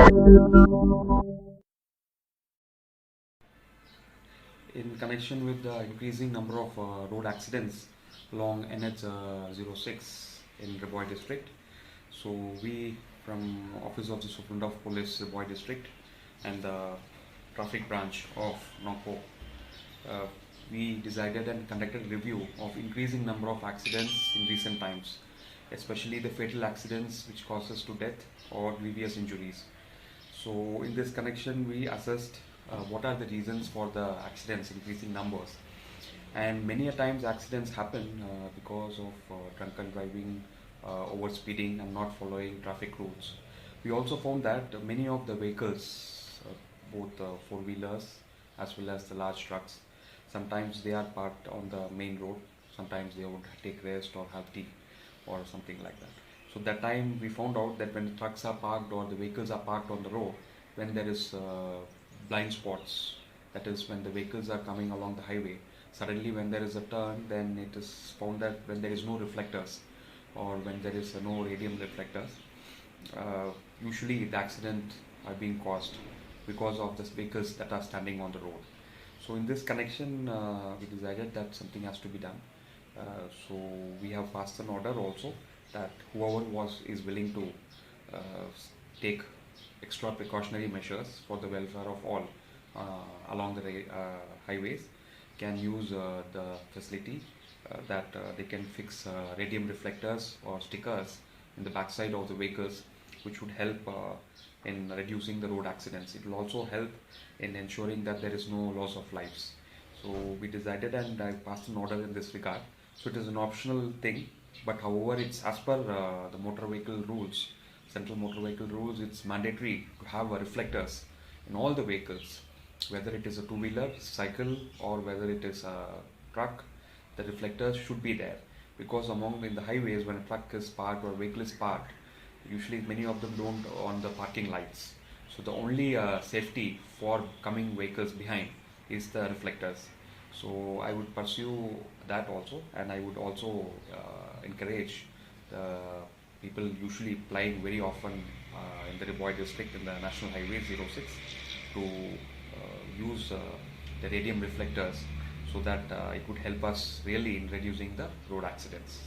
In connection with the increasing number of road accidents along NH06 in Ri Bhoi District, so we from Office of the Superintendent of Police, Ri Bhoi District, and the traffic branch of Nongpoh, uh, we decided and conducted a review of increasing number of accidents in recent times, especially the fatal accidents which causes to death or grievous injuries. So in this connection, we assessed what are the reasons for the accidents increasing numbers. And many a times accidents happen because of drunken driving, over speeding and not following traffic rules. We also found that many of the vehicles, both four-wheelers as well as the large trucks, sometimes they are parked on the main road, sometimes they would take rest or have tea or something like that. So that time we found out that when the trucks are parked or the vehicles are parked on the road, when there is blind spots, that is when the vehicles are coming along the highway, suddenly when there is a turn, then it is found that when there is no reflectors or when there is no radium reflectors, usually the accident are being caused because of the vehicles that are standing on the road. So in this connection, we decided that something has to be done. So we have passed an order also that whoever is willing to take extra precautionary measures for the welfare of all along the highways can use the facility that they can fix radium reflectors or stickers in the backside of the vehicles, which would help in reducing the road accidents. It will also help in ensuring that there is no loss of lives. So we decided and I passed an order in this regard. So it is an optional thing, but however it's as per the motor vehicle rules, central motor vehicle rules, it's mandatory to have reflectors in all the vehicles, whether it is a two-wheeler, cycle, or whether it is a truck. The reflectors should be there, because in the highways, when a truck is parked or a vehicle is parked, usually many of them don't on the parking lights. So the only safety for coming vehicles behind is the reflectors. So I would pursue that also, and I would also encourage the people usually plying very often in the Ri Bhoi District in the National Highway 06 to use the radium reflectors, so that it would help us really in reducing the road accidents.